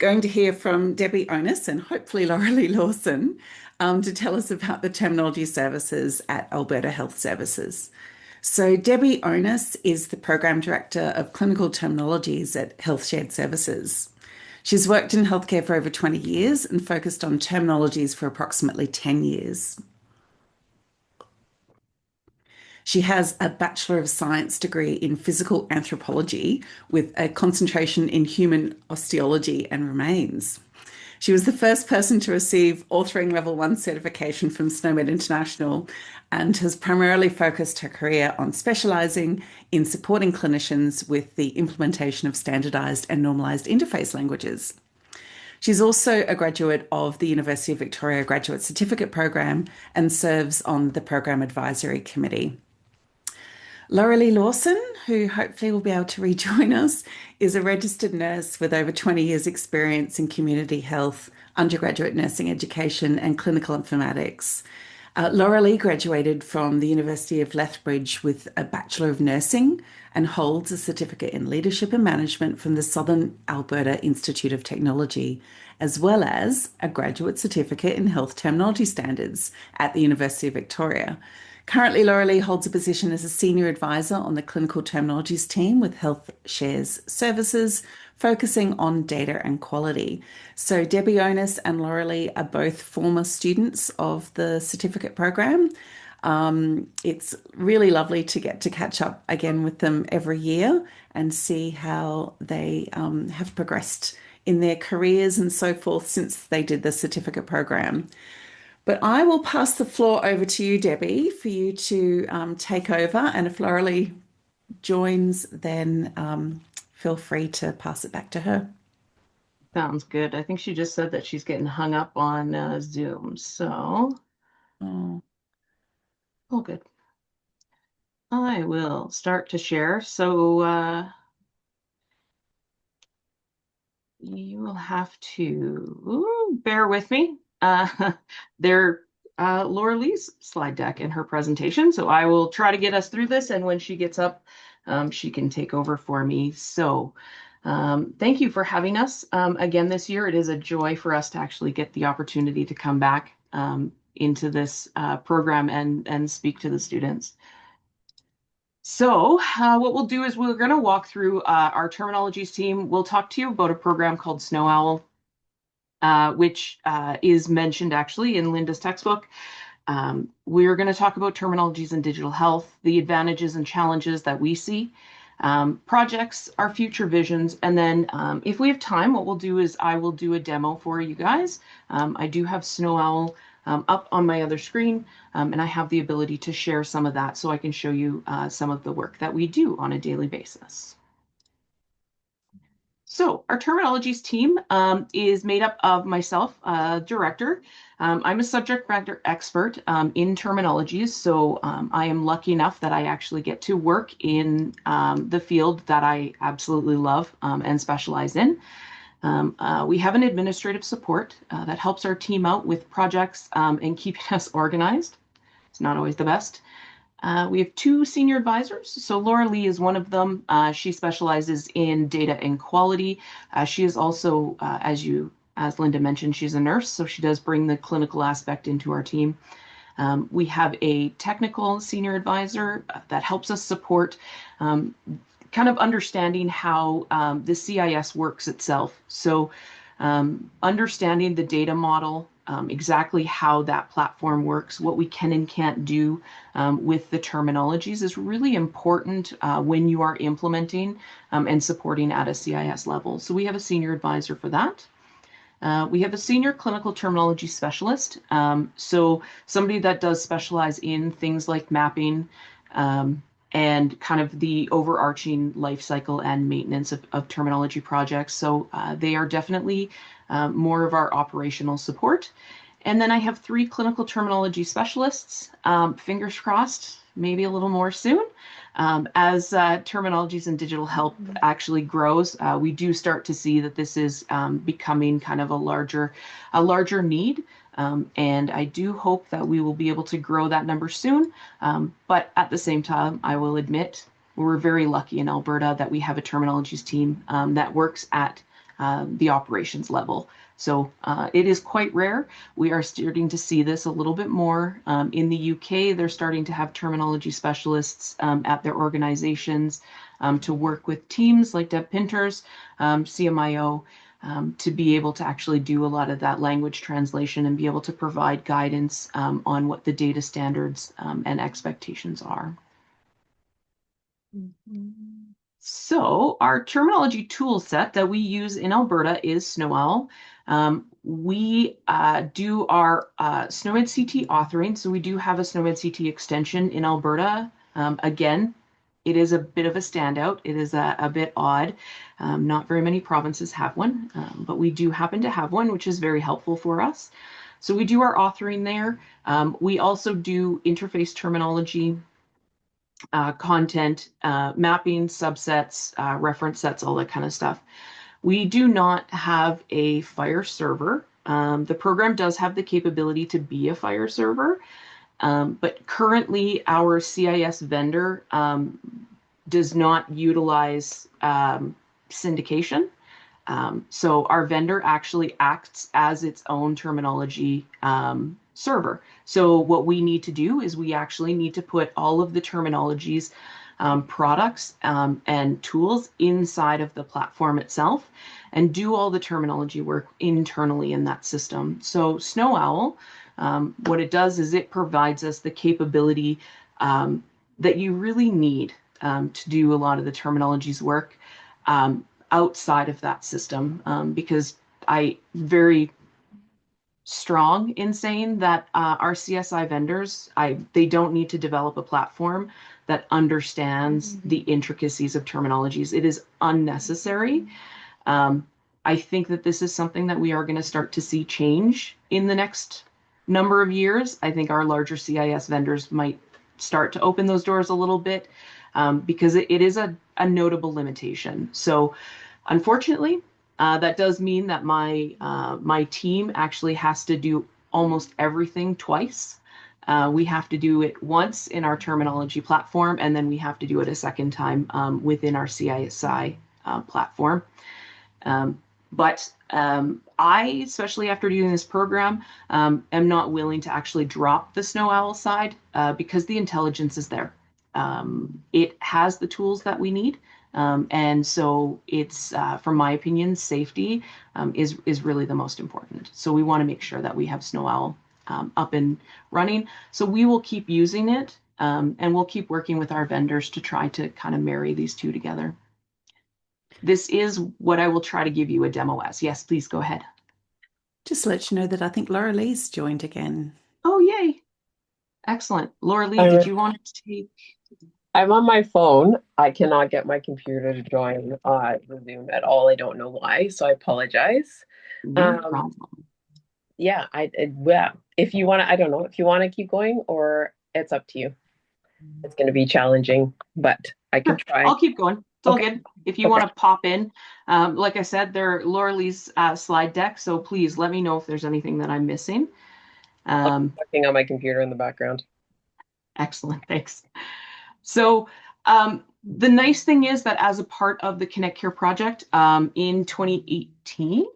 going to hear from Debbie Onus and hopefully Laurelie Lawson to tell us about the terminology services at Alberta Health Services. So, Debbie Onus is the Program Director of Clinical Terminologies at Health Shared Services. She's worked in healthcare for over 20 years and focused on terminologies for approximately 10 years. She has a Bachelor of Science degree in physical anthropology with a concentration in human osteology and remains. She was the first person to receive authoring level 1 certification from SNOMED International and has primarily focused her career on specializing in supporting clinicians with the implementation of standardized and normalized interface languages. She's also a graduate of the University of Victoria Graduate Certificate Program and serves on the Program Advisory Committee. Laurelie Lawson, who hopefully will be able to rejoin us, is a registered nurse with over 20 years' experience in community health, undergraduate nursing education, and clinical informatics. Laurelie graduated from the University of Lethbridge with a Bachelor of Nursing and holds a certificate in leadership and management from the Southern Alberta Institute of Technology, as well as a graduate certificate in health terminology standards at the University of Victoria. Currently, Laurelie holds a position as a senior advisor on the clinical terminologies team with Health Shares Services, focusing on data and quality. So Debbie Onus and Laurelie are both former students of the certificate program. It's really lovely to get to catch up again with them every year and see how they have progressed in their careers and so forth since they did the certificate program. But I will pass the floor over to you, Debbie, for you to take over. And if Laurelie joins, then feel free to pass it back to her. Sounds good. I think she just said that she's getting hung up on Zoom. So, Oh. all good. I will start to share. So, you will have to bear with me. They're Laurelie's slide deck in her presentation. So I will try to get us through this. And when she gets up, she can take over for me. So thank you for having us again this year. It is a joy for us to actually get the opportunity to come back into this program and speak to the students. So what we'll do is we're going to walk through our terminologies team. We'll talk to you about a program called Snow Owl, which is mentioned actually in Linda's textbook. We're going to talk about terminologies in digital health, the advantages and challenges that we see, projects, our future visions, and then if we have time, what we'll do is I will do a demo for you guys. I do have Snow Owl up on my other screen, and I have the ability to share some of that so I can show you some of the work that we do on a daily basis. So our terminologies team is made up of myself, director. I'm a subject matter expert in terminologies, so I am lucky enough that I actually get to work in the field that I absolutely love and specialize in. We have an administrative support that helps our team out with projects and keeping us organized. It's not always the best. We have 2 senior advisors. So Laurelie is one of them. She specializes in data and quality. She is also, as Linda mentioned, she's a nurse, so she does bring the clinical aspect into our team. We have a technical senior advisor that helps us support kind of understanding how the CIS works itself. So understanding the data model, exactly how that platform works, what we can and can't do with the terminologies is really important when you are implementing and supporting at a CIS level. So we have a senior advisor for that. We have a senior clinical terminology specialist. So somebody that does specialize in things like mapping and kind of the overarching life cycle and maintenance of terminology projects. So they are definitely more of our operational support. And then I have 3 clinical terminology specialists, fingers crossed, maybe a little more soon. As terminologies in digital health actually grows, we do start to see that this is becoming kind of a larger need. And I do hope that we will be able to grow that number soon. But at the same time, I will admit we're very lucky in Alberta that we have a terminologies team that works at the operations level. So it is quite rare. We are starting to see this a little bit more. In the UK, they're starting to have terminology specialists at their organizations to work with teams like Deb Pinter's, CMIO, to be able to actually do a lot of that language translation and be able to provide guidance on what the data standards and expectations are. So our terminology tool set that we use in Alberta is SnowOwl. We do our SNOMED CT authoring. So we do have a SNOMED CT extension in Alberta. Again, it is a bit of a standout. It is a bit odd. Not very many provinces have one, but we do happen to have one, which is very helpful for us. So we do our authoring there. We also do interface terminology, content, mapping, subsets, reference sets, all that kind of stuff. We do not have a FHIR server. The program does have the capability to be a FHIR server, but currently our CIS vendor does not utilize syndication. So our vendor actually acts as its own terminology server. So what we need to do is we actually need to put all of the terminologies, products, and tools inside of the platform itself and do all the terminology work internally in that system. So SnowOwl, what it does is it provides us the capability that you really need to do a lot of the terminologies work outside of that system, because I very strong in saying that our CSI vendors, they don't need to develop a platform that understands the intricacies of terminologies. It is unnecessary. I think that this is something that we are going to start to see change in the next number of years. I think our larger CIS vendors might start to open those doors a little bit, because it is a notable limitation. So unfortunately, that does mean that my team actually has to do almost everything twice. We have to do it once in our terminology platform, and then we have to do it a second time within our CISI platform. But I, especially after doing this program, am not willing to actually drop the SnowOwl side because the intelligence is there. It has the tools that we need. And so it's, from my opinion, safety is really the most important. So we want to make sure that we have SnowOwl up and running. So we will keep using it, and we'll keep working with our vendors to try to kind of marry these two together. This is what I will try to give you a demo as. Yes, please go ahead. Just to let you know that I think Laura Lee's joined again. Oh, yay. Excellent. Laura Lee, did you want to take... I'm on my phone. I cannot get my computer to join the Zoom at all. I don't know why, so I apologize. No problem. Yeah, well, if you want to, I don't know if you want to keep going or it's up to you. It's going to be challenging, but I can try. I'll keep going. It's all good. If you want to pop in, like I said, they're Laura Lee's slide deck, so please let me know if there's anything that I'm missing. I'm working on my computer in the background. Excellent, thanks. So the nice thing is that as a part of the Connect Care project in 2018,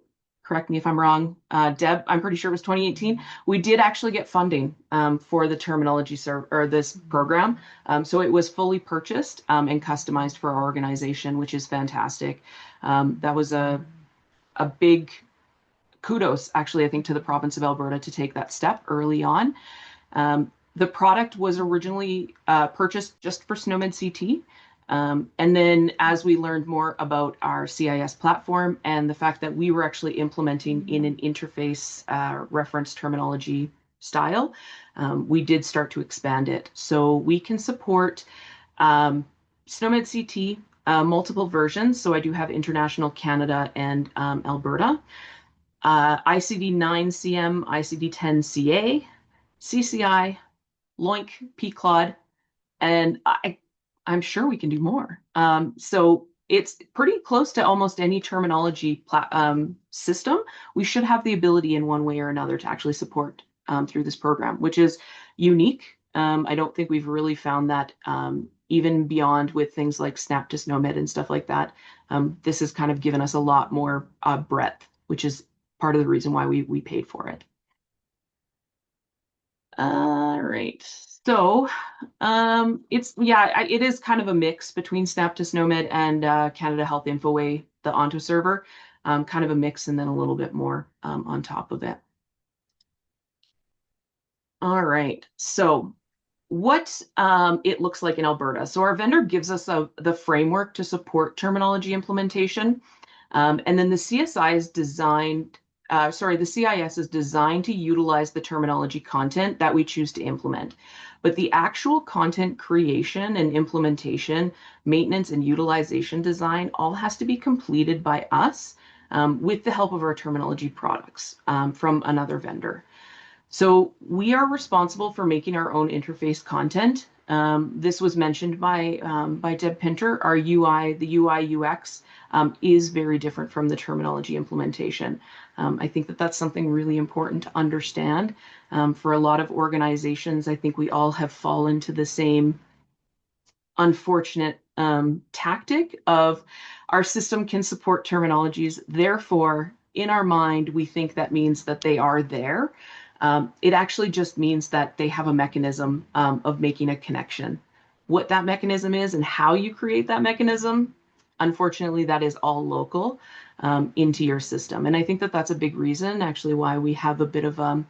correct me if I'm wrong, Deb, I'm pretty sure it was 2018, we did actually get funding for the terminology or this program. So it was fully purchased and customized for our organization, which is fantastic. That was a big kudos, actually, I think, to the province of Alberta to take that step early on. The product was originally purchased just for SNOMED CT. And then as we learned more about our CIS platform and the fact that we were actually implementing in an interface reference terminology style, we did start to expand it. So we can support SNOMED CT, multiple versions. So I do have International, Canada, and Alberta. ICD-9 CM, ICD-10 CA, CCI, Loink, PCLOD, and I'm sure we can do more. So it's pretty close to almost any terminology system. We should have the ability in one way or another to actually support through this program, which is unique. I don't think we've really found that even beyond with things like Snap to SNOMED and stuff like that. this has kind of given us a lot more breadth, which is part of the reason why we paid for it. All right. So it is kind of a mix between Snap to SNOMED and Canada Health InfoWay, the Onto server, kind of a mix and then a little bit more on top of it. All right. So what it looks like in Alberta. So our vendor gives us the framework to support terminology implementation. And then the CSI is designed, the CIS is designed to utilize the terminology content that we choose to implement. But the actual content creation and implementation, maintenance and utilization design all has to be completed by us with the help of our terminology products from another vendor. So we are responsible for making our own interface content. This was mentioned by Deb Pinter. Our UI, the UI UX is very different from the terminology implementation. I think that that's something really important to understand. For a lot of organizations, I think we all have fallen to the same unfortunate tactic of our system can support terminologies. Therefore, in our mind, we think that means that they are there. It actually just means that they have a mechanism of making a connection. What that mechanism is and how you create that mechanism, unfortunately, that is all local into your system. And I think that that's a big reason, actually, why we have a bit of a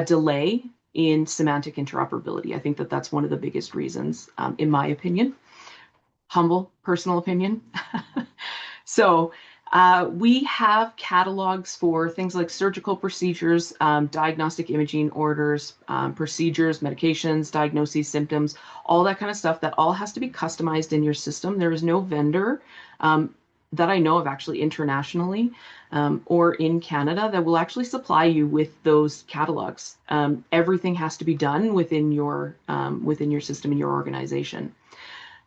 delay in semantic interoperability. I think that that's one of the biggest reasons, in my opinion. Humble personal opinion. So we have catalogs for things like surgical procedures, diagnostic imaging orders, procedures, medications, diagnoses, symptoms, all that kind of stuff that all has to be customized in your system. There is no vendor that I know of actually internationally or in Canada that will actually supply you with those catalogs. Everything has to be done within your system and your organization.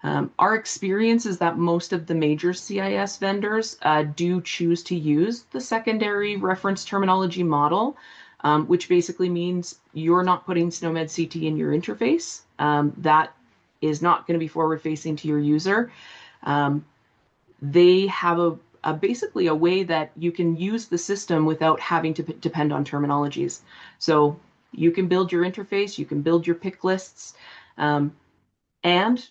Our experience is that most of the major CIS vendors do choose to use the secondary reference terminology model, which basically means you're not putting SNOMED CT in your interface. That is not going to be forward facing to your user. They have basically a way that you can use the system without having to depend on terminologies. So you can build your interface, you can build your pick lists, and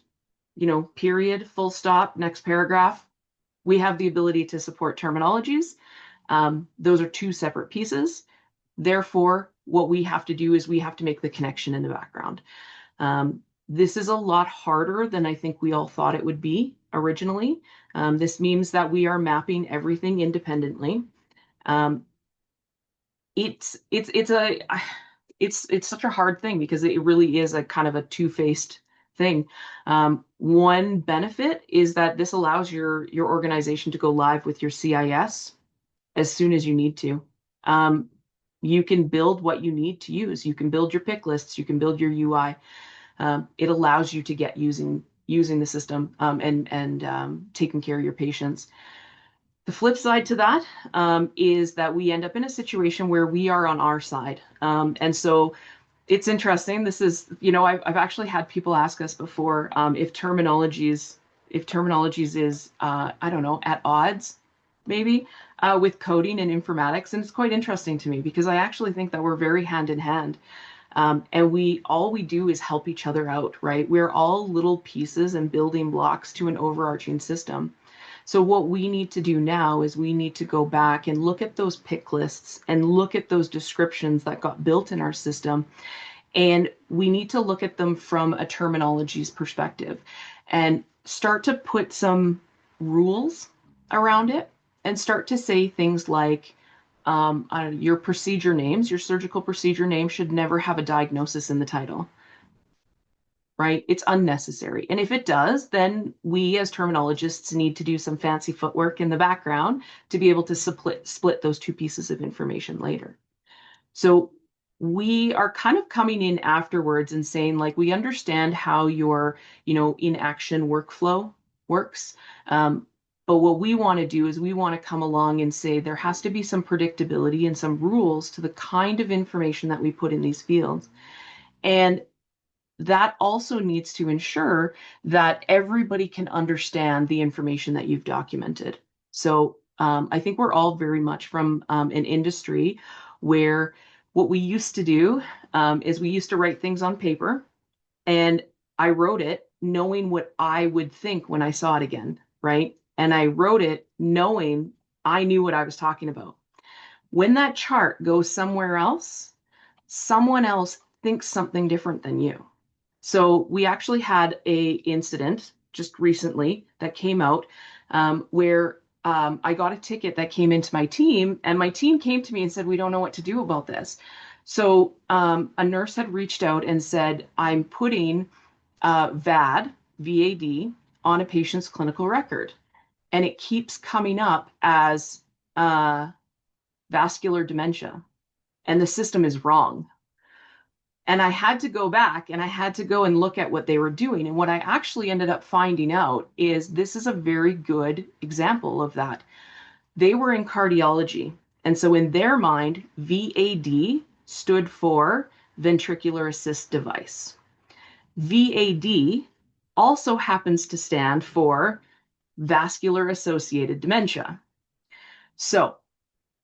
period, full stop, next paragraph. We have the ability to support terminologies. Those are two separate pieces. Therefore, what we have to do is we have to make the connection in the background. This is a lot harder than I think we all thought it would be originally. This means that we are mapping everything independently. It's such a hard thing because it really is a kind of a two-faced thing. One benefit is that this allows your organization to go live with your CIS as soon as you need to. You can build what you need to use. You can build your pick lists. You can build your UI. It allows you to get using the system and taking care of your patients. The flip side to that is that we end up in a situation where we are on our side. And so it's interesting. This is, I've actually had people ask us before if terminologies is, I don't know, at odds maybe with coding and informatics. And it's quite interesting to me because I actually think that we're very hand in hand. And all we do is help each other out, right? We're all little pieces and building blocks to an overarching system. So what we need to do now is we need to go back and look at those pick lists and look at those descriptions that got built in our system. And we need to look at them from a terminologies perspective and start to put some rules around it and start to say things like your procedure names, your surgical procedure name should never have a diagnosis in the title. Right? It's unnecessary. And if it does, then we as terminologists need to do some fancy footwork in the background to be able to split those two pieces of information later. So we are kind of coming in afterwards and saying, like, we understand how your, in-action workflow works. But what we want to do is we want to come along and say there has to be some predictability and some rules to the kind of information that we put in these fields. And that also needs to ensure that everybody can understand the information that you've documented. So I think we're all very much from an industry where what we used to do is we used to write things on paper, and I wrote it knowing what I would think when I saw it again, right? And I wrote it knowing I knew what I was talking about. When that chart goes somewhere else, someone else thinks something different than you. So we actually had a incident just recently that came out where I got a ticket that came into my team, and my team came to me and said, we don't know what to do about this. So a nurse had reached out and said, I'm putting VAD, on a patient's clinical record, and it keeps coming up as vascular dementia, and the system is wrong. And I had to go back and I had to go and look at what they were doing. And what I actually ended up finding out is this is a very good example of that. They were in cardiology. And so in their mind, VAD stood for ventricular assist device. VAD also happens to stand for vascular associated dementia. So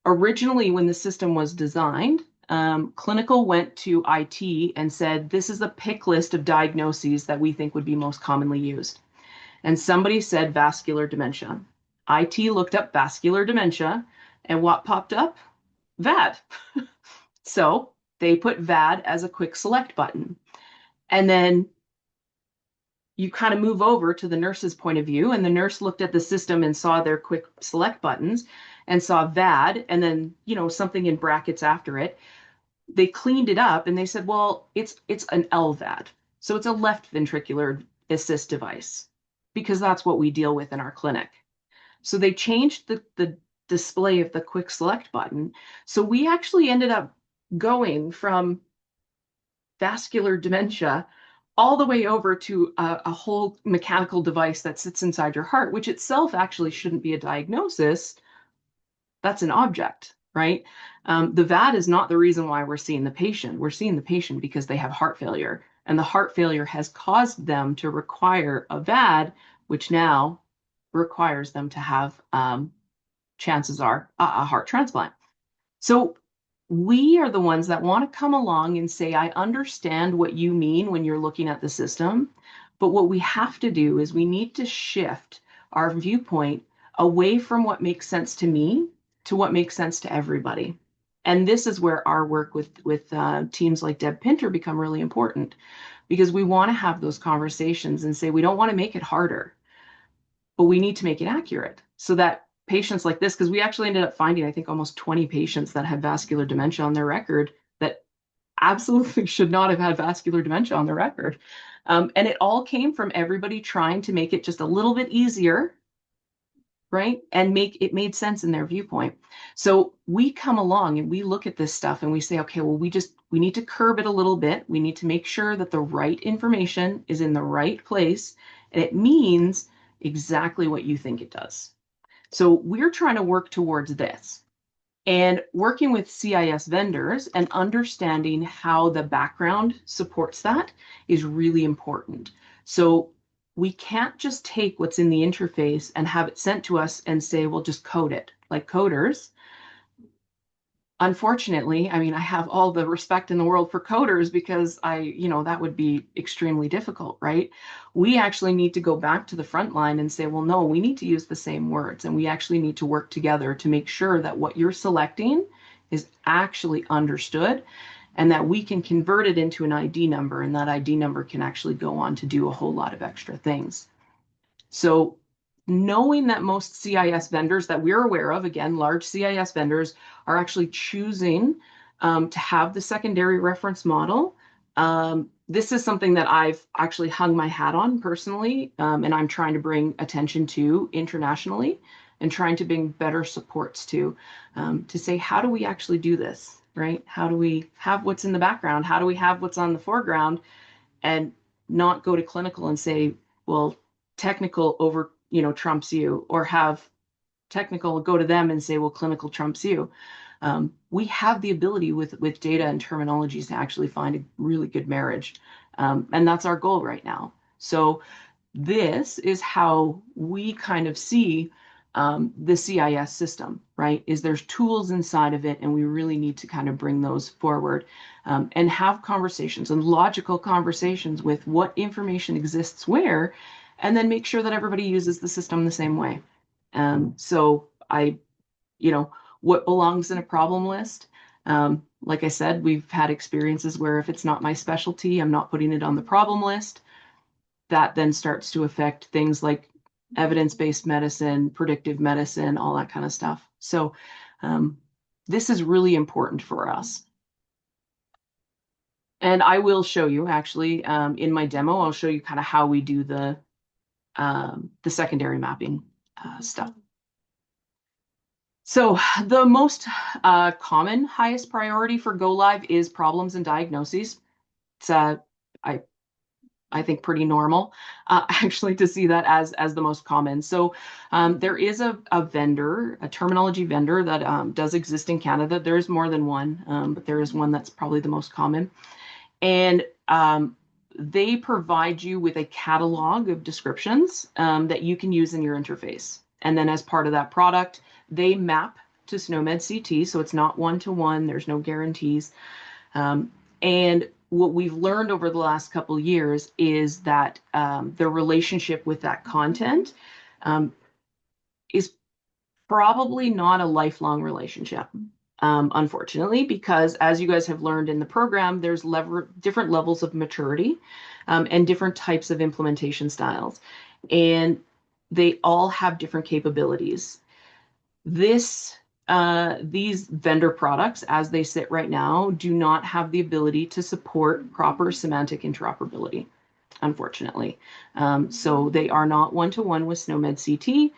originally, when the system was designed, clinical went to IT and said, this is a pick list of diagnoses that we think would be most commonly used. And somebody said vascular dementia. IT looked up vascular dementia, and what popped up? VAD. So they put VAD as a quick select button. And then you kind of move over to the nurse's point of view, and the nurse looked at the system and saw their quick select buttons and saw VAD and then, something in brackets after it. They cleaned it up and they said, well, it's an LVAD. So it's a left ventricular assist device, because that's what we deal with in our clinic. So they changed the display of the quick select button. So we actually ended up going from vascular dementia all the way over to a whole mechanical device that sits inside your heart, which itself actually shouldn't be a diagnosis. That's an object, right? The VAD is not the reason why we're seeing the patient. We're seeing the patient because they have heart failure, and the heart failure has caused them to require a VAD, which now requires them to have, chances are, a heart transplant. So we are the ones that want to come along and say, I understand what you mean when you're looking at the system, but what we have to do is we need to shift our viewpoint away from what makes sense to me to what makes sense to everybody. And this is where our work with teams like Deb Pinter become really important, because we want to have those conversations and say, we don't want to make it harder, but we need to make it accurate so that patients like this, because we actually ended up finding, I think, almost 20 patients that had vascular dementia on their record that absolutely should not have had vascular dementia on their record. And it all came from everybody trying to make it just a little bit easier, right? And make it made sense in their viewpoint. So we come along and we look at this stuff and we say, okay, well, we need to curb it a little bit. We need to make sure that the right information is in the right place, and it means exactly what you think it does. So we're trying to work towards this, and working with CIS vendors and understanding how the background supports that is really important. So we can't just take what's in the interface and have it sent to us and say, well, just code it like coders. Unfortunately, I mean, I have all the respect in the world for coders, because that would be extremely difficult, right? We actually need to go back to the front line and say, well, no, we need to use the same words, and we actually need to work together to make sure that what you're selecting is actually understood, and that we can convert it into an ID number, and that ID number can actually go on to do a whole lot of extra things. So knowing that most CIS vendors that we're aware of, again, large CIS vendors, are actually choosing to have the secondary reference model. This is something that I've actually hung my hat on personally, and I'm trying to bring attention to internationally, and trying to bring better supports to say, how do we actually do this, right? How do we have what's in the background? How do we have what's on the foreground, and not go to clinical and say, well, technical over, trumps you, or have technical go to them and say, well, clinical trumps you. We have the ability with data and terminologies to actually find a really good marriage. And that's our goal right now. So this is how we kind of see the CIS system, right? Is there's tools inside of it, and we really need to kind of bring those forward and have conversations and logical conversations with what information exists where, and then make sure that everybody uses the system the same way. So what belongs in a problem list? Like I said, we've had experiences where if it's not my specialty, I'm not putting it on the problem list. That then starts to affect things like evidence-based medicine, predictive medicine, all that kind of stuff. So this is really important for us. And I will show you actually in my demo, I'll show you kind of how we do the secondary mapping stuff. So the most common highest priority for go live is problems and diagnoses. It's I think pretty normal actually to see that as the most common. So there is a vendor, a terminology vendor that does exist in Canada. There's more than one, but there is one that's probably the most common. And they provide you with a catalog of descriptions that you can use in your interface. And then as part of that product, they map to SNOMED CT. So it's not one-to-one, there's no guarantees. And what we've learned over the last couple of years is that the relationship with that content is probably not a lifelong relationship, unfortunately, because as you guys have learned in the program, there's different levels of maturity and different types of implementation styles. And they all have different capabilities. These vendor products, as they sit right now, do not have the ability to support proper semantic interoperability, unfortunately. So they are not one-to-one with SNOMED CT.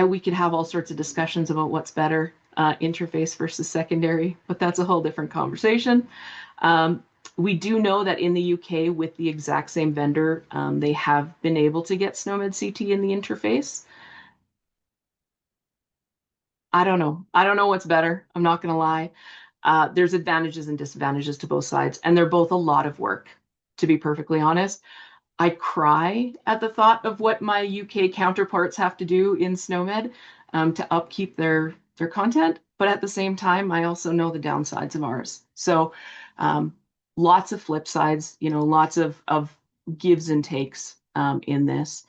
We could have all sorts of discussions about what's better, interface versus secondary, but that's a whole different conversation. We do know that in the UK, with the exact same vendor, they have been able to get SNOMED CT in the interface. I don't know. I don't know what's better. I'm not going to lie. There's advantages and disadvantages to both sides, and they're both a lot of work, to be perfectly honest. I cry at the thought of what my UK counterparts have to do in SNOMED to upkeep their content, but at the same time, I also know the downsides of ours. So lots of flip sides, lots of gives and takes in this.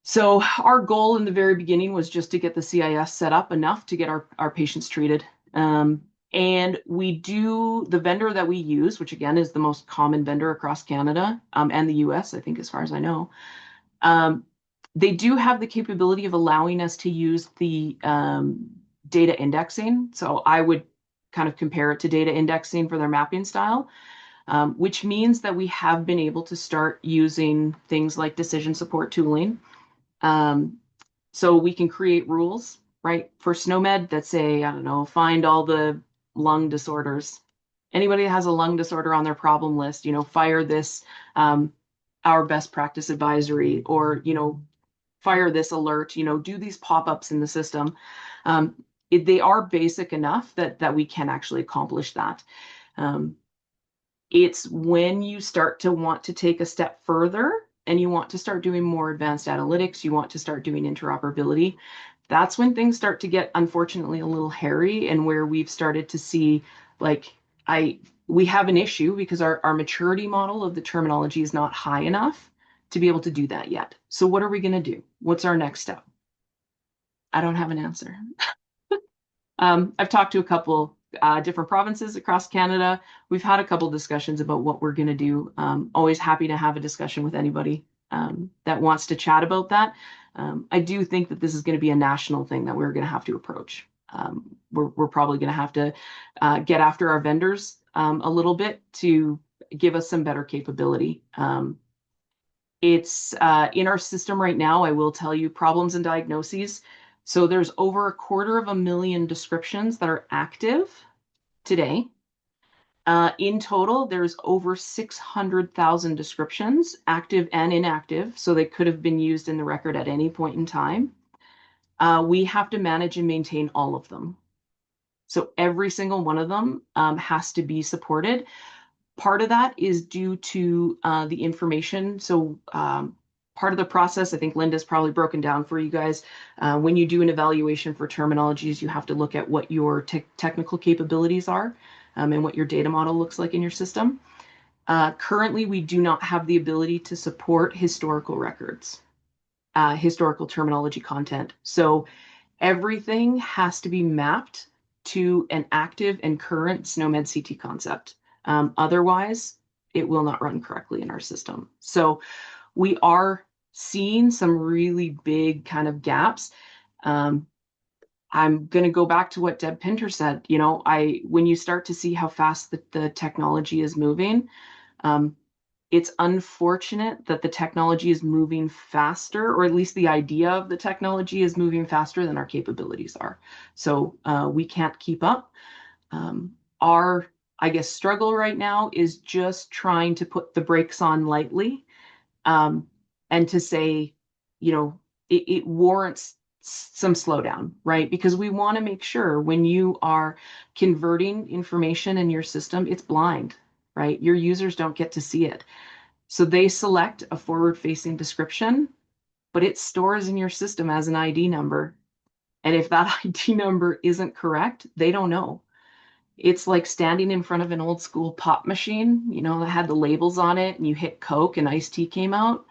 So our goal in the very beginning was just to get the CIS set up enough to get our patients treated. And the vendor that we use, which again is the most common vendor across Canada and the US, I think, as far as I know, they do have the capability of allowing us to use the data indexing. So I would kind of compare it to data indexing for their mapping style, which means that we have been able to start using things like decision support tooling. So we can create rules, right, for SNOMED that say, I don't know, find all the lung disorders. Anybody that has a lung disorder on their problem list, fire this, our best practice advisory, or, fire this alert, do these pop-ups in the system. They are basic enough that we can actually accomplish that. It's when you start to want to take a step further and you want to start doing more advanced analytics, you want to start doing interoperability, that's when things start to get, unfortunately, a little hairy, and where we've started to see, we have an issue because our maturity model of the terminology is not high enough to be able to do that yet. So what are we going to do? What's our next step? I don't have an answer. I've talked to a couple different provinces across Canada. We've had a couple discussions about what we're going to do. Always happy to have a discussion with anybody that wants to chat about that. I do think that this is going to be a national thing that we're going to have to approach. We're probably going to have to get after our vendors a little bit to give us some better capability. It's in our system right now, I will tell you, problems and diagnoses. So there's over 250,000 descriptions that are active today. In total, there's over 600,000 descriptions, active and inactive, so they could have been used in the record at any point in time. We have to manage and maintain all of them. So every single one of them has to be supported. Part of that is due to the information. So part of the process, I think Linda's probably broken down for you guys. When you do an evaluation for terminologies, you have to look at what your technical capabilities are and what your data model looks like in your system. Currently, we do not have the ability to support historical records, historical terminology content. So everything has to be mapped to an active and current SNOMED CT concept. Otherwise, it will not run correctly in our system. So we are seeing some really big kind of gaps. I'm going to go back to what Deb Pinter said. You know, when you start to see how fast the technology is moving, it's unfortunate that the technology is moving faster, or at least the idea of the technology is moving faster than our capabilities are. So we can't keep up. Our, I guess, struggle right now is just trying to put the brakes on lightly, and to say, you know, it warrants some slowdown, right? Because we want to make sure when you are converting information in your system, it's blind, right? Your users don't get to see it. So they select a forward-facing description, but it stores in your system as an ID number. And if that ID number isn't correct, they don't know. It's like standing in front of an old school pop machine, you know, that had the labels on it, and you hit Coke and iced tea came out.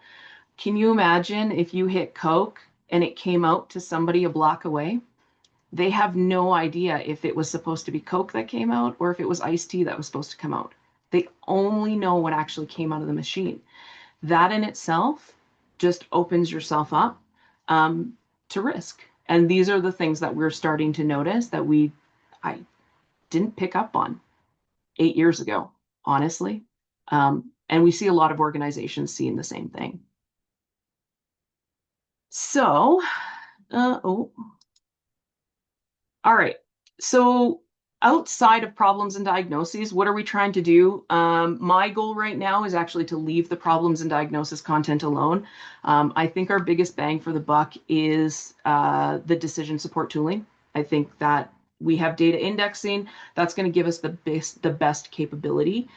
Can you imagine if you hit Coke and it came out to somebody a block away? They have no idea if it was supposed to be Coke that came out or if it was iced tea that was supposed to come out. They only know what actually came out of the machine. That in itself just opens yourself up to risk. And these are the things that we're starting to notice that I didn't pick up on 8 years ago, honestly. And we see a lot of organizations seeing the same thing. So, all right. So outside of problems and diagnoses, what are we trying to do? My goal right now is actually to leave the problems and diagnosis content alone. I think our biggest bang for the buck is the decision support tooling. I think that we have data indexing. That's going to give us the best capability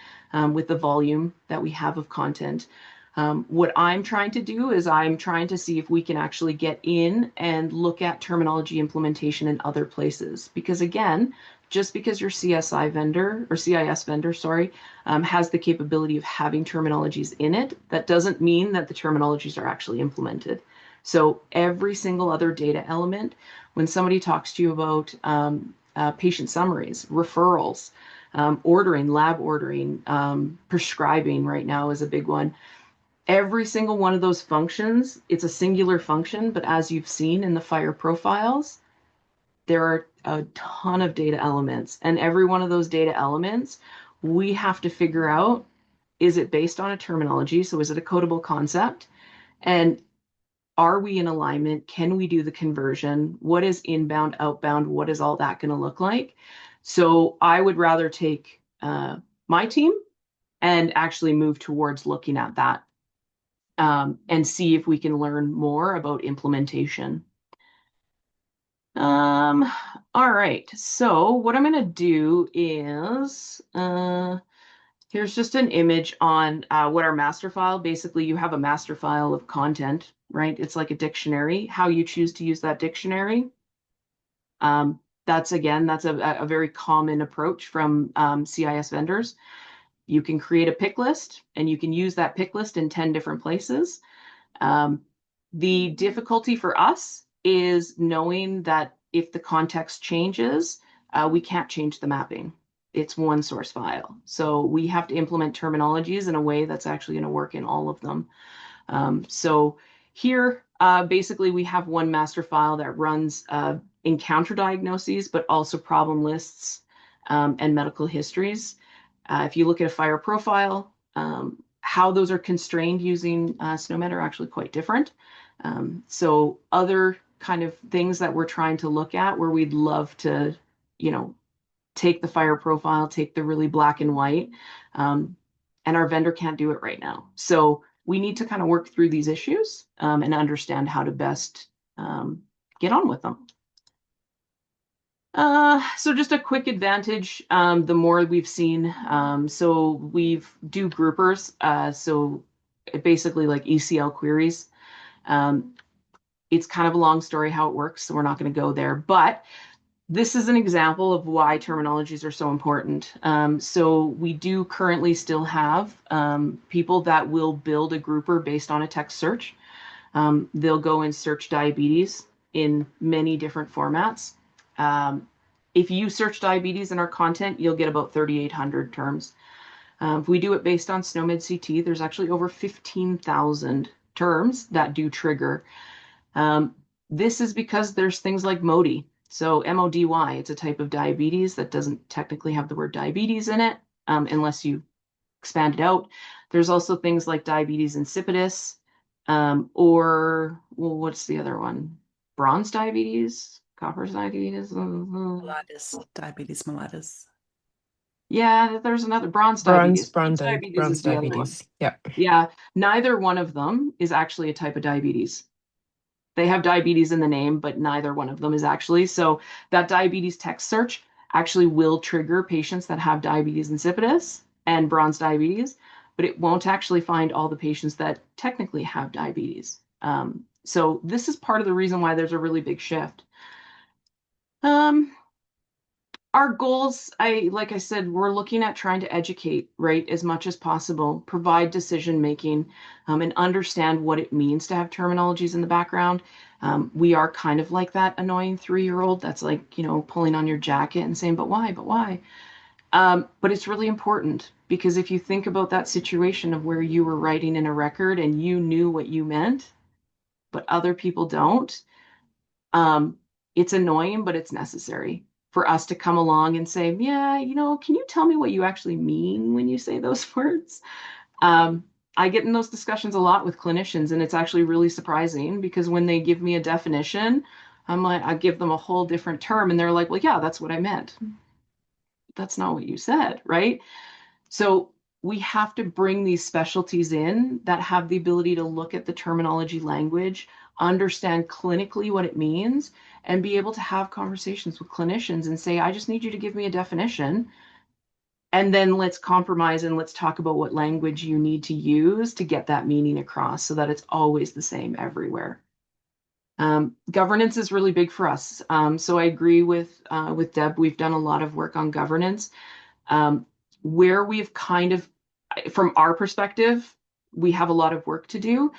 with the volume that we have of content. What I'm trying to do is I'm trying to see if we can actually get in and look at terminology implementation in other places. Because again, just because your CSI vendor or CIS vendor, sorry, has the capability of having terminologies in it, that doesn't mean that the terminologies are actually implemented. So every single other data element, when somebody talks to you about patient summaries, referrals, ordering, lab ordering, prescribing right now is a big one. Every single one of those functions, it's a singular function, but as you've seen in the FHIR profiles, there are a ton of data elements. And every one of those data elements, we have to figure out, is it based on a terminology? So is it a codable concept? And are we in alignment? Can we do the conversion? What is inbound, outbound? What is all that going to look like? So I would rather take my team and actually move towards looking at that. And see if we can learn more about implementation. All right, so what I'm going to do is, here's just an image on what our master file, basically you have a master file of content, right? It's like a dictionary. How you choose to use that dictionary, that's a very common approach from CIS vendors. You can create a pick list and you can use that pick list in 10 different places. The difficulty for us is knowing that if the context changes, we can't change the mapping. It's one source file. So we have to implement terminologies in a way that's actually going to work in all of them. So here, basically, we have one master file that runs encounter diagnoses, but also problem lists and medical histories. If you look at a FHIR profile, how those are constrained using SNOMED are actually quite different. So other kind of things that we're trying to look at where we'd love to, you know, take the FHIR profile, take the really black and white, and our vendor can't do it right now. So we need to kind of work through these issues and understand how to best get on with them. So just a quick advantage, the more we've seen, so we've do groupers, so basically like ECL queries. Um, it's kind of a long story how it works, so we're not going to go there, but this is an example of why terminologies are so important. So we do currently still have people that will build a grouper based on a text search. They'll go and search diabetes in many different formats. Um, if you search diabetes in our content, you'll get about 3,800 terms. If we do it based on SNOMED CT, there's actually over 15,000 terms that do trigger. This is because there's things like MODY. So MODY, it's a type of diabetes that doesn't technically have the word diabetes in it, unless you expand it out. There's also things like diabetes insipidus, or, well, what's the other one? Bronze diabetes, copper diabetes. Mellitus, diabetes mellitus. Yeah, there's another bronze diabetes. Bronze diabetes bronze is the other one. diabetes. Yeah. Yeah, neither one of them is actually a type of diabetes. They have diabetes in the name, but neither one of them is actually. So that diabetes text search actually will trigger patients that have diabetes insipidus and bronze diabetes, but it won't actually find all the patients that technically have diabetes. So this is part of the reason why there's a really big shift. Our goals, like I said, we're looking at trying to educate, right, as much as possible, provide decision making, and understand what it means to have terminologies in the background. We are kind of like that annoying 3-year-old that's like, pulling on your jacket and saying, but why, but why? But it's really important, because if you think about that situation of where you were writing in a record and you knew what you meant, but other people don't, it's annoying, but it's necessary for us to come along and say, yeah, can you tell me what you actually mean when you say those words? I get in those discussions a lot with clinicians, and it's actually really surprising, because when they give me a definition, I'm like, I give them a whole different term, and they're like, well, yeah, that's what I meant. That's not what you said, right? So we have to bring these specialties in that have the ability to look at the terminology language, understand clinically what it means, and be able to have conversations with clinicians and say, I just need you to give me a definition. And then let's compromise and let's talk about what language you need to use to get that meaning across so that it's always the same everywhere. Governance is really big for us. So I agree with Deb. We've done a lot of work on governance. Where we've kind of, from our perspective, we have a lot of work to do,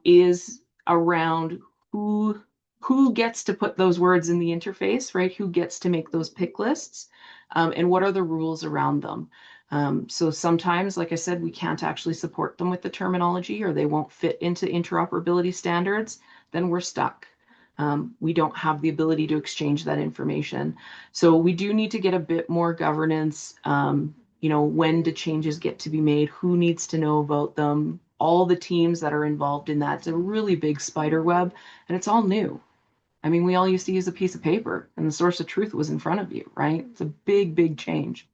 is around who gets to put those words in the interface, right? Who gets to make those pick lists, and what are the rules around them? So sometimes, like I said, we can't actually support them with the terminology, or they won't fit into interoperability standards, then we're stuck. We don't have the ability to exchange that information. So we do need to get a bit more governance. When do changes get to be made? Who needs to know about them? All the teams that are involved in that. It's a really big spider web, and it's all new. I mean, we all used to use a piece of paper, and the source of truth was in front of you, right? It's a big, big change.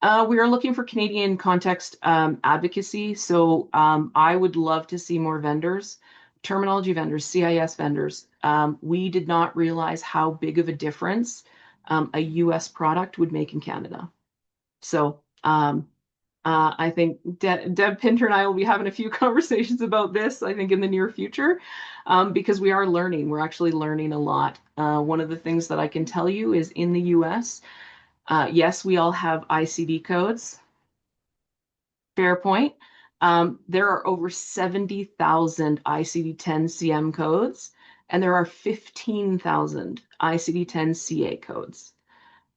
We are looking for Canadian context advocacy. So I would love to see more vendors, terminology vendors, CIS vendors. We did not realize how big of a difference a US product would make in Canada. So I think Deb Pinter and I will be having a few conversations about this, I think, in the near future, because we are learning. We're actually learning a lot. One of the things that I can tell you is in the US, yes, we all have ICD codes. Fair point. There are over 70,000 ICD-10 CM codes, and there are 15,000 ICD-10 CA codes.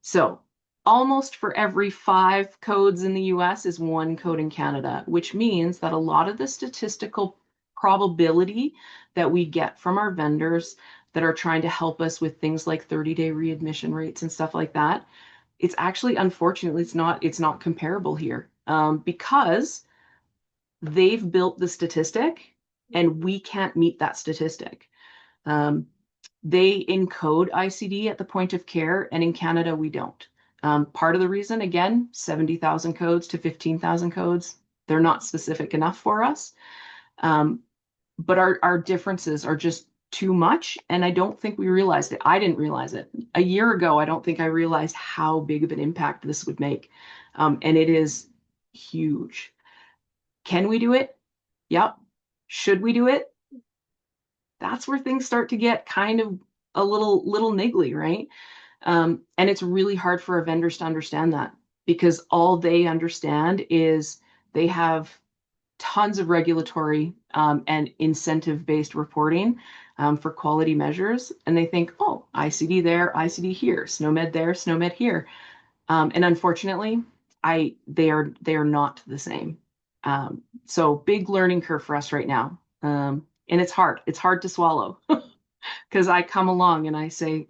So almost for every 5 codes in the US is 1 code in Canada, which means that a lot of the statistical probability that we get from our vendors that are trying to help us with things like 30-day readmission rates and stuff like that, it's actually, unfortunately, it's not comparable here, because they've built the statistic and we can't meet that statistic. They encode ICD at the point of care, and in Canada we don't. Part of the reason, again, 70,000 codes to 15,000 codes, they're not specific enough for us. But our differences are just too much, and I don't think we realized it. I didn't realize it. A year ago, I don't think I realized how big of an impact this would make. And it is huge. Can we do it? Yep. Should we do it? That's where things start to get kind of a little niggly, right? And it's really hard for our vendors to understand that, because all they understand is they have tons of regulatory and incentive-based reporting for quality measures. And they think, oh, ICD there, ICD here, SNOMED there, SNOMED here. And unfortunately, they are not the same. So big learning curve for us right now. And it's hard. It's hard to swallow because I come along and I say,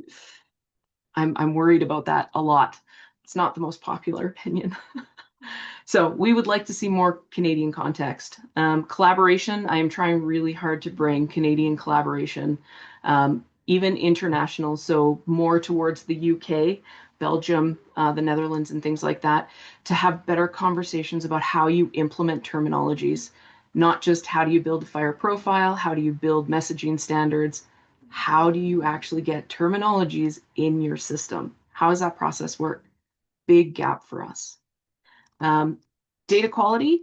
I'm worried about that a lot. It's not the most popular opinion. So we would like to see more Canadian context. Collaboration, I am trying really hard to bring Canadian collaboration, even international, so more towards the UK, Belgium, the Netherlands, and things like that, to have better conversations about how you implement terminologies, not just how do you build a fire profile, how do you build messaging standards, how do you actually get terminologies in your system? How does that process work? Big gap for us. Data quality.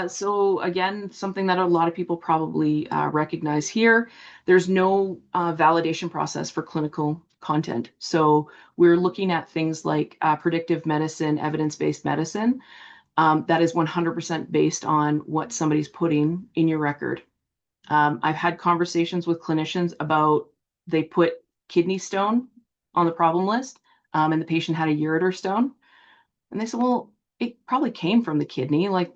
So again, something that a lot of people probably recognize here. There's no validation process for clinical content. So we're looking at things like predictive medicine, evidence-based medicine. That is 100% based on what somebody's putting in your record. I've had conversations with clinicians about they put kidney stone on the problem list, and the patient had a ureter stone. And they said, well, it probably came from the kidney. Like,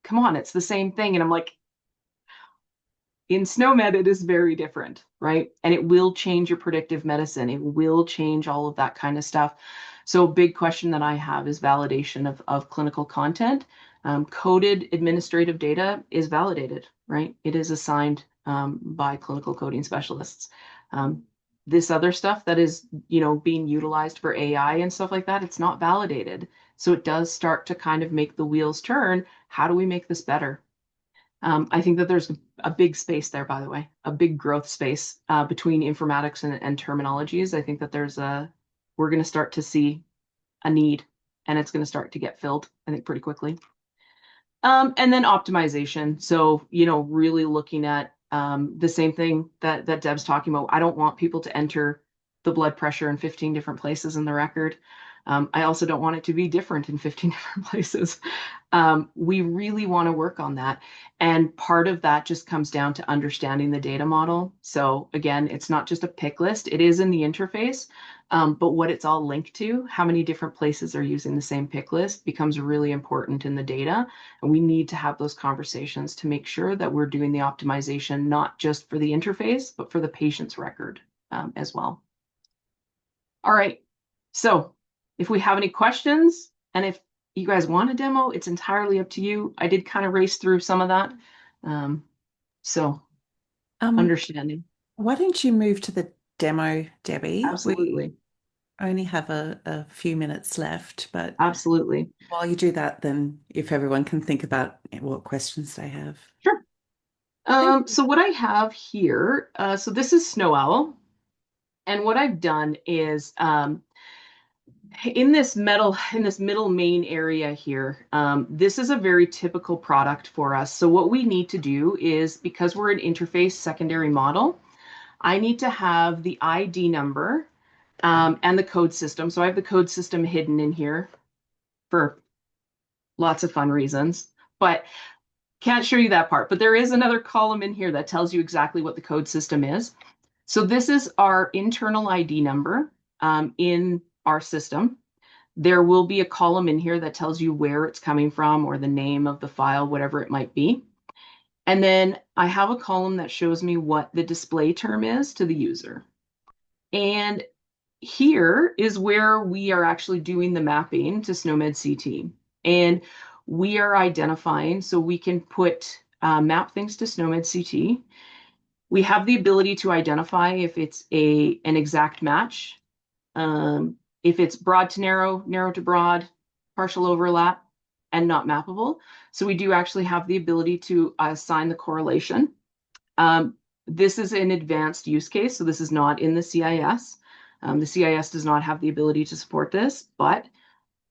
come on, it's the same thing. And I'm like, in SNOMED, it is very different, right? And it will change your predictive medicine. It will change all of that kind of stuff. So a big question that I have is validation of clinical content. Coded administrative data is validated, right? It is assigned by clinical coding specialists. This other stuff that is, being utilized for AI and stuff like that, it's not validated. So it does start to kind of make the wheels turn. How do we make this better? I think that there's a big space there, by the way, a big growth space between informatics and terminologies. I think that we're going to start to see a need, and it's going to start to get filled, I think, pretty quickly. And then optimization. So, really looking at the same thing that Deb's talking about. I don't want people to enter the blood pressure in 15 different places in the record. I also don't want it to be different in 15 different places. We really want to work on that. And part of that just comes down to understanding the data model. So again, it's not just a pick list. It is in the interface, but what it's all linked to, how many different places are using the same pick list, becomes really important in the data. And we need to have those conversations to make sure that we're doing the optimization, not just for the interface, but for the patient's record as well. All right. So if we have any questions, and if you guys want a demo, it's entirely up to you. I did kind of race through some of that. So understanding. Why don't you move to the demo, Debbie? Absolutely. We only have a few minutes left, but Absolutely. while you do that, then if everyone can think about what questions they have. Sure. So what I have here, so this is Snow Owl. And what I've done is in this middle main area here, this is a very typical product for us. So what we need to do is, because we're an interface secondary model, I need to have the ID number and the code system. So I have the code system hidden in here for lots of fun reasons, but can't show you that part. But there is another column in here that tells you exactly what the code system is. So this is our internal ID number in our system. There will be a column in here that tells you where it's coming from or the name of the file, whatever it might be. And then I have a column that shows me what the display term is to the user. And here is where we are actually doing the mapping to SNOMED CT. And we are identifying, so we can put map things to SNOMED CT. We have the ability to identify if it's an exact match, if it's broad to narrow, narrow to broad, partial overlap, and not mappable. So we do actually have the ability to assign the correlation. This is an advanced use case, so this is not in the CIS. The CIS does not have the ability to support this, but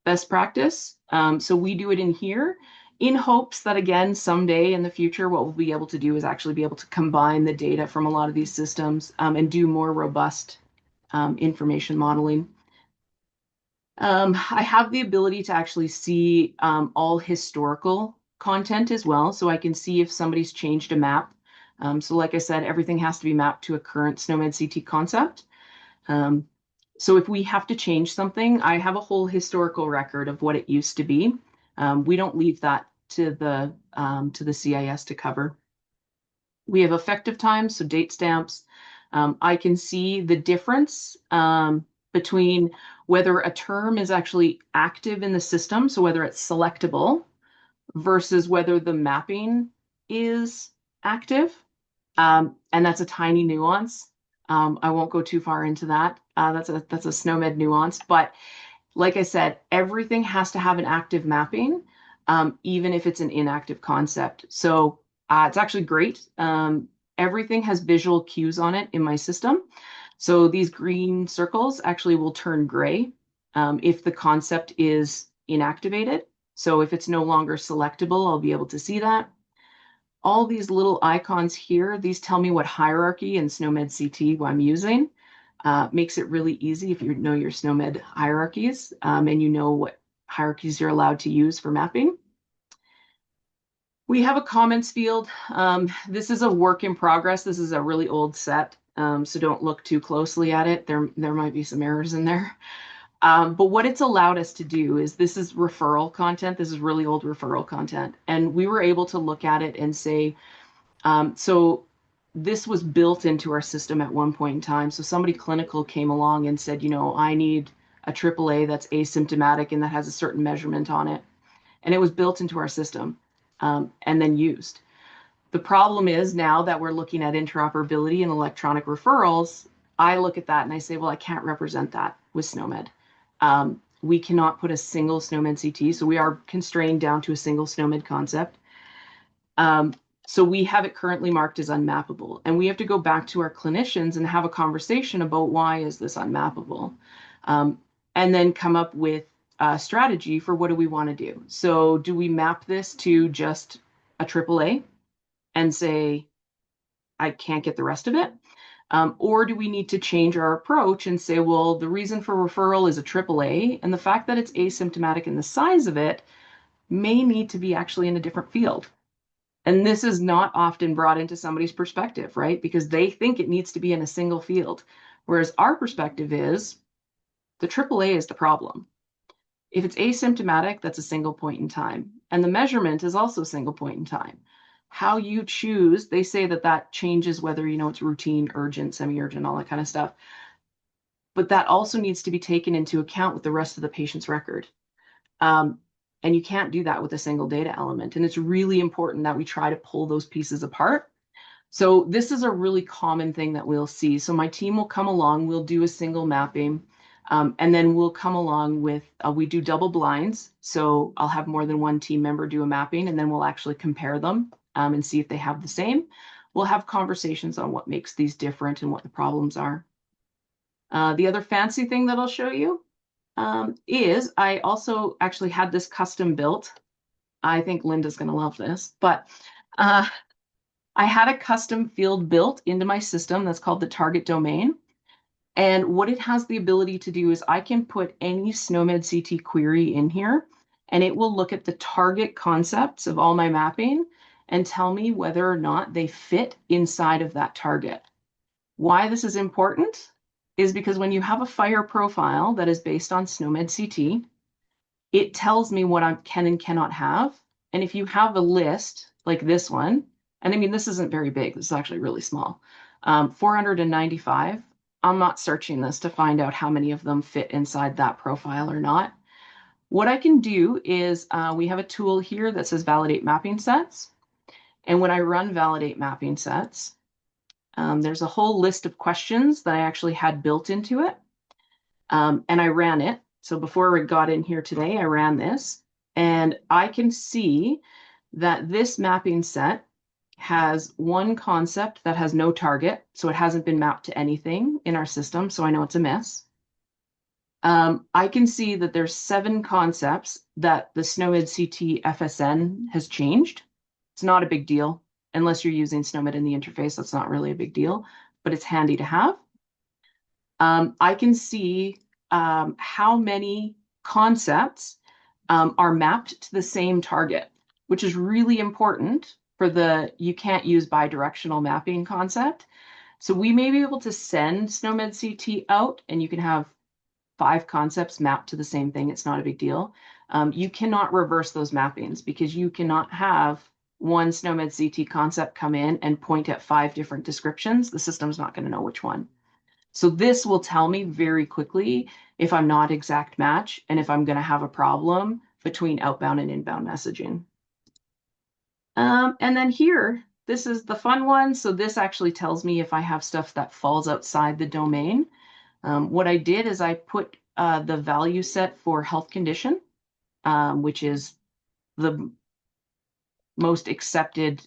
best practice. So we do it in here in hopes that, again, someday in the future, what we'll be able to do is actually be able to combine the data from a lot of these systems and do more robust information modeling. I have the ability to actually see all historical content as well, so I can see if somebody's changed a map. So like I said, everything has to be mapped to a current SNOMED CT concept. So if we have to change something, I have a whole historical record of what it used to be. We don't leave that to the CIS to cover. We have effective times, so date stamps. I can see the difference between whether a term is actually active in the system, so whether it's selectable, versus whether the mapping is active. And that's a tiny nuance. I won't go too far into that. That's a SNOMED nuance. But like I said, everything has to have an active mapping, even if it's an inactive concept. So it's actually great. Everything has visual cues on it in my system. So these green circles actually will turn gray if the concept is inactivated. So if it's no longer selectable, I'll be able to see that. All these little icons here, these tell me what hierarchy in SNOMED CT I'm using. Makes it really easy if you know your SNOMED hierarchies and you know what hierarchies you're allowed to use for mapping. We have a comments field. This is a work in progress. This is a really old set, so don't look too closely at it. There might be some errors in there. But what it's allowed us to do is, this is referral content. This is really old referral content. And we were able to look at it and say, so this was built into our system at one point in time. So somebody clinical came along and said, you know, I need a AAA that's asymptomatic and that has a certain measurement on it. And it was built into our system and then used. The problem is, now that we're looking at interoperability and electronic referrals, I look at that and I say, well, I can't represent that with SNOMED. We cannot put a single SNOMED CT, so we are constrained down to a single SNOMED concept. So we have it currently marked as unmappable, and we have to go back to our clinicians and have a conversation about why is this unmappable, and then come up with a strategy for what do we want to do. So do we map this to just a AAA and say, I can't get the rest of it? Or do we need to change our approach and say, well, the reason for referral is a AAA, and the fact that it's asymptomatic in the size of it may need to be actually in a different field. And this is not often brought into somebody's perspective, right? Because they think it needs to be in a single field. Whereas our perspective is the AAA is the problem. If it's asymptomatic, that's a single point in time. And the measurement is also a single point in time. How you choose, they say that changes whether, you know, it's routine, urgent, semi-urgent, all that kind of stuff. But that also needs to be taken into account with the rest of the patient's record. And you can't do that with a single data element. And it's really important that we try to pull those pieces apart. So this is a really common thing that we'll see. So my team will come along, we'll do a single mapping, and then we'll come along with, we do double blinds. So I'll have more than one team member do a mapping, and then we'll actually compare them and see if they have the same. We'll have conversations on what makes these different and what the problems are. The other fancy thing that I'll show you is I also actually had this custom built. I think Linda's going to love this, but I had a custom field built into my system that's called the target domain. And what it has the ability to do is I can put any SNOMED CT query in here, and it will look at the target concepts of all my mapping and tell me whether or not they fit inside of that target. Why this is important is because when you have a FHIR profile that is based on SNOMED CT, it tells me what I can and cannot have. And if you have a list like this one, and I mean, this isn't very big, this is actually really small, 495, I'm not searching this to find out how many of them fit inside that profile or not. What I can do is we have a tool here that says validate mapping sets. And when I run validate mapping sets, there's a whole list of questions that I actually had built into it. And I ran it. So before we got in here today, I ran this, and I can see that this mapping set has one concept that has no target, so it hasn't been mapped to anything in our system, so I know it's a miss. I can see that there's 7 concepts that the SNOMED CT FSN has changed. It's not a big deal. Unless you're using SNOMED in the interface, that's not really a big deal, but it's handy to have. I can see how many concepts are mapped to the same target, which is really important for the you can't use bidirectional mapping concept. So we may be able to send SNOMED CT out and you can have 5 concepts mapped to the same thing. It's not a big deal. You cannot reverse those mappings because you cannot have one SNOMED CT concept come in and point at 5 different descriptions. The system's not going to know which one. So this will tell me very quickly if I'm not exact match and if I'm going to have a problem between outbound and inbound messaging. And then here, this is the fun one. So this actually tells me if I have stuff that falls outside the domain. What I did is I put the value set for health condition, which is the most accepted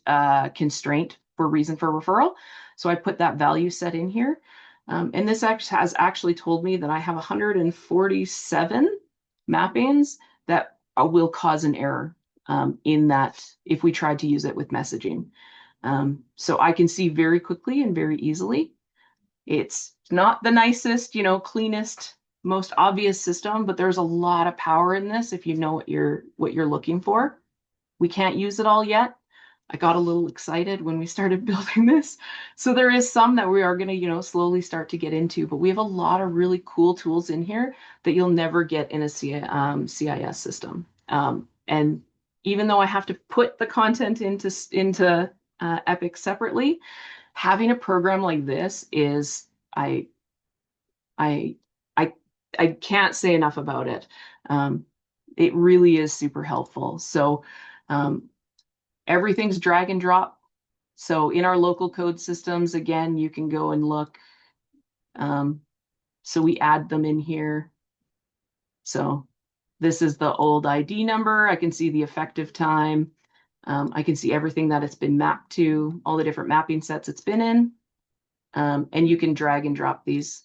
constraint for reason for referral. So I put that value set in here. And this has actually told me that I have 147 mappings that will cause an error in that if we tried to use it with messaging. So I can see very quickly and very easily. It's not the nicest, cleanest, most obvious system, but there's a lot of power in this if you know what you're looking for. We can't use it all yet. I got a little excited when we started building this. So there is some that we are going to, slowly start to get into, but we have a lot of really cool tools in here that you'll never get in a CIS system. And even though I have to put the content into Epic separately, having a program like this is I can't say enough about it. It really is super helpful. So everything's drag and drop. So in our local code systems, again, you can go and look. So we add them in here. So this is the old ID number. I can see the effective time. I can see everything that it's been mapped to, all the different mapping sets it's been in. And you can drag and drop these.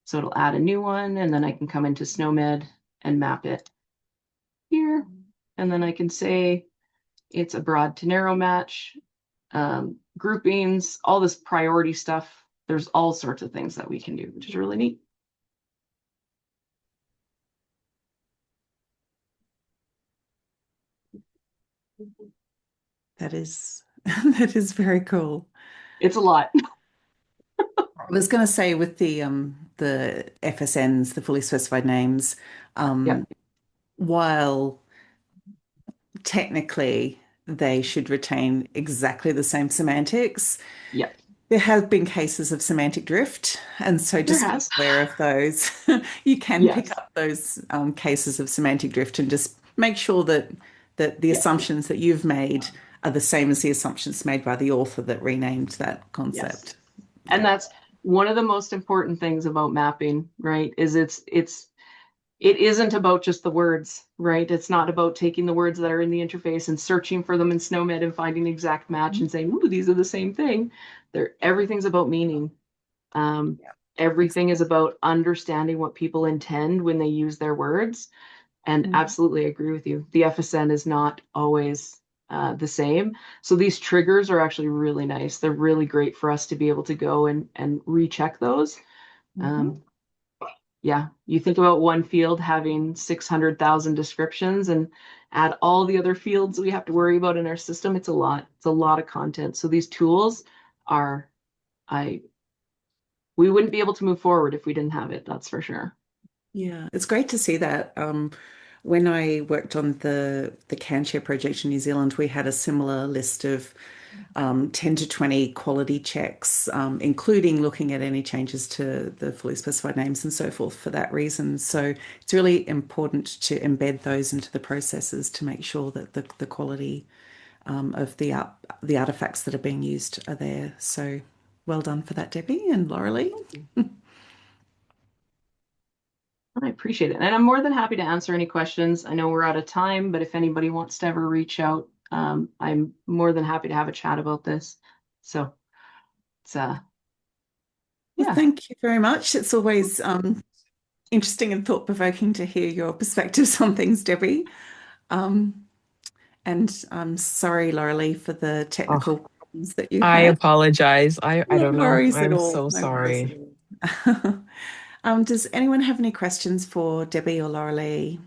So it'll add a new one, and then I can come into SNOMED and map it here. And then I can say it's a broad to narrow match, groupings, all this priority stuff. There's all sorts of things that we can do, which is really neat. That is that is very cool. It's a lot. I was going to say with the FSNs, the fully specified names, Yeah. while technically they should retain exactly the same semantics, Yeah. there have been cases of semantic drift, and so There just be has. aware of those. You can pick Yes. up those cases of semantic drift and just make sure that the Yeah. assumptions that you've made are the same as the assumptions made by the author that renamed that Yes. concept. And that's one of the most important things about mapping, right? Is it isn't about just the words, right? It's not about taking the words that are in the interface and searching for them in SNOMED and finding the exact match and saying, ooh, these are the same thing. Everything's about meaning. Everything is about understanding what people intend when they use their words. And absolutely agree with you. The FSN is not always the same. So these triggers are actually really nice. They're really great for us to be able to go and recheck those. Yeah, you think about one field having 600,000 descriptions and add all the other fields we have to worry about in our system. It's a lot. It's a lot of content. So these tools are, we wouldn't be able to move forward if we didn't have it. That's for sure. Yeah, it's great to see that. When I worked on the CanShare project in New Zealand, we had a similar list of 10 to 20 quality checks, including looking at any changes to the fully specified names and so forth for that reason. So it's really important to embed those into the processes to make sure that the quality of the artifacts that are being used are there. So well done for that, Debbie and Laurelie. I appreciate it. And I'm more than happy to answer any questions. I know we're out of time, but if anybody wants to ever reach out, I'm more than happy to have a chat about this. So it's Well, yeah. thank you very much. It's always interesting and thought-provoking to hear your perspectives on things, Debbie. Um, and I'm sorry, Laurelie, for the Oh, technical problems that you I had. apologize. I No don't know. worries at I'm all. so No worries at sorry. all. Does anyone have any questions for Debbie or Laurelie?